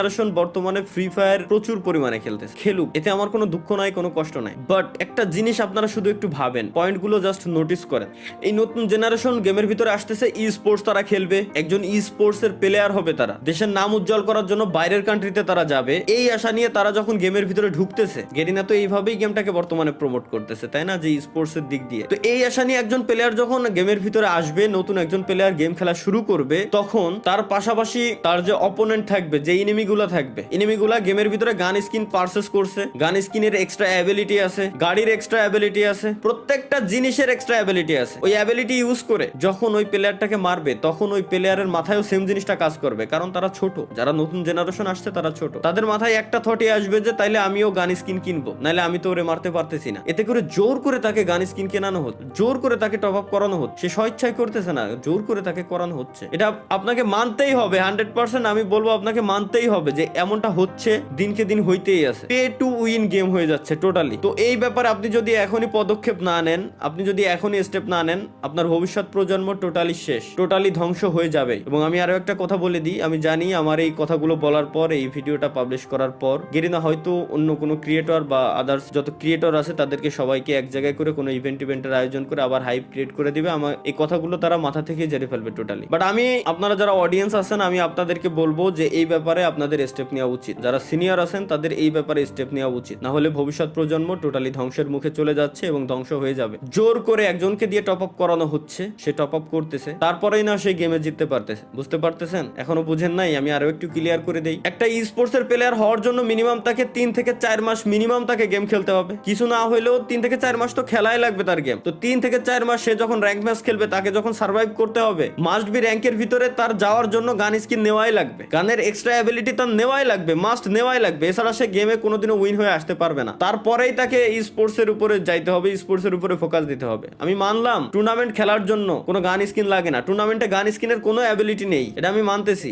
Generation বর্তমানে free fire প্রচুর পরিমাণে খেলতেছে, খেলুক, এতে আমার কোনো দুঃখ নাই, কোনো কষ্ট নাই। বাট একটা জিনিস আপনারা শুধু একটু ভাবেন, পয়েন্টগুলো জাস্ট নোটিস করেন। এই নতুন জেনারেশন গেমের ভিতরে আসতেছে, ই স্পোর্টস তারা খেলবে, একজন ই স্পোর্টস এর প্লেয়ার হবে, তারা দেশের নাম উজ্জ্বল করার জন্য বাইরের কান্ট্রিতে তারা যাবে, এই আশা নিয়ে তারা যখন গেমের ভিতরে ঢুকতেছে, গেরিনা তো এইভাবেই গেমটাকে বর্তমানে প্রমোট করতেছে, তাই না, যে ই স্পোর্টস এর দিক দিয়ে। তো এই আশা নিয়ে একজন প্লেয়ার যখন গেমের ভিতরে আসবে, নতুন একজন প্লেয়ার গেম খেলা শুরু করবে, তখন তার পাশাপাশি তার যে অপোনেন্ট থাকবে, যে এনিমিগুলা থাকবে, এনিমিগুলা গেমের ভিতরে গান স্কিন পারচেজ করছে, গান স্কিনের এক্সট্রা অ্যাবিলিটি আছে, গাড়ির এক্সট্রা অ্যাবিলিটি আছে, প্রত্যেকটা জিনিসের এক্সট্রা অ্যাবিলিটি আছে। ওই অ্যাবিলিটি ইউজ করে যখন ওই প্লেয়ারটাকে মারবে, তখন ওই প্লেয়ারের মাথায়ও সেম জিনিসটা কাজ করবে, কারণ তারা ছোট, যারা নতুন জেনারেশন আসছে তারা ছোট, তাদের মাথায় একটা থটই আসবে যে তাইলে আমিও গান স্কিন কিনবো, নাইলে আমি তো ওরে মারতে পারতেছি না। এতে করে জোর করে তাকে গান স্কিন কেনানো হচ্ছে, জোর করে তাকে টপ আপ করানো হচ্ছে, সে স্বেচ্ছায় করতেছে না, জোর করে তাকে করানো হচ্ছে। এটা আপনাকে মানতেই হবে, 100% আমি বলবো আপনাকে মানতেই হবে যে এমনটা হচ্ছে, দিনকে দিন হইতেই আছে, পে টু উইন গেম হয়ে যাচ্ছে টোটালি। তো এই ব্যাপারে আপনি যদি এখনই পদক্ষেপ না নেন, আপনি যদি এখনই স্টেপ না নেন, আপনার ভবিষ্যৎ প্রজন্ম টোটালি শেষ, টোটালি ধ্বংস হয়ে যাবে। এবং আমি আরো একটা কথা বলে দিই, আমি জানি আমার এই কথাগুলো বলার পর, এই ভিডিওটা পাবলিশ করার পর, গেরিনা হয়তো অন্য কোনো ক্রিয়েটর বা আদার্স যত ক্রিয়েটর আছে তাদেরকে সবাইকে এক জায়গায় করে কোনো ইভেন্টের আয়োজন করে আবার হাইপ ক্রিয়েট করে দিবে, আমার এই কথাগুলো তারা মাথা থেকে জেনে ফেলবে টোটালি। বাট আমি, আপনারা যারা অডিয়েন্স আছেন, আমি আপনাদেরকে বলবো যে এই ব্যাপারে আপনাদের স্টেপ নেওয়া উচিত, যারা সিনিয়র আছেন তাদের এই ব্যাপারে স্টেপ নেওয়া উচিত, না হলে ভবিষ্যৎ প্রজন্ম টোটালি ধ্বংসের মুখে চলে যাচ্ছে এবং ধ্বংস হয়ে যাবে। জোর করে একজনকে দিয়ে টপ আপ করানো হচ্ছে, সে টপ আপ করতেছে, তারপরেই না সেই গেমে জিততে পারতেছে। বুঝতে পারতেছেন? এখনো বুঝেন নাই? আমি আরো একটু ক্লিয়ার করে দেই। একটা ই স্পোর্টস এর প্লেয়ার হওয়ার জন্য মিনিমাম তাকে 3 থেকে 4 মাস মিনিমাম তাকে গেম খেলতে হবে, কিছু না হইলেও 3 থেকে 4 মাস তো খেলাই লাগবে তার গেম। তো 3 থেকে 4 মাস সে যখন র্যাঙ্ক ম্যাচ খেলবে, তাকে যখন সার্ভাইভ করতে হবে, মাস্ট বি র্যাঙ্কের ভিতরে তার যাওয়ার জন্য গান স্কিন নেওয়াই লাগবে, গানের এক্সট্রা অ্যাবিলিটি তার নেওয়াই লাগবে, মাস্ট নেওয়াই লাগবে, এছাড়া সে গেমে কোনোদিনও উইন হয়ে আসতে পারবে না। তারপরেই তাকে ই স্পোর্টস এর উপরে যাইতে হবে, স্পোর্টস এর উপরে ফোকাস দিতে হবে। আমি মানলাম টুর্নামেন্ট খেলার জন্য কোনো গান স্কিন লাগে না, টুর্নামেন্টে গান স্কিনের কোনো অ্যাবিলিটি নেই, এটা আমি মানতেছি,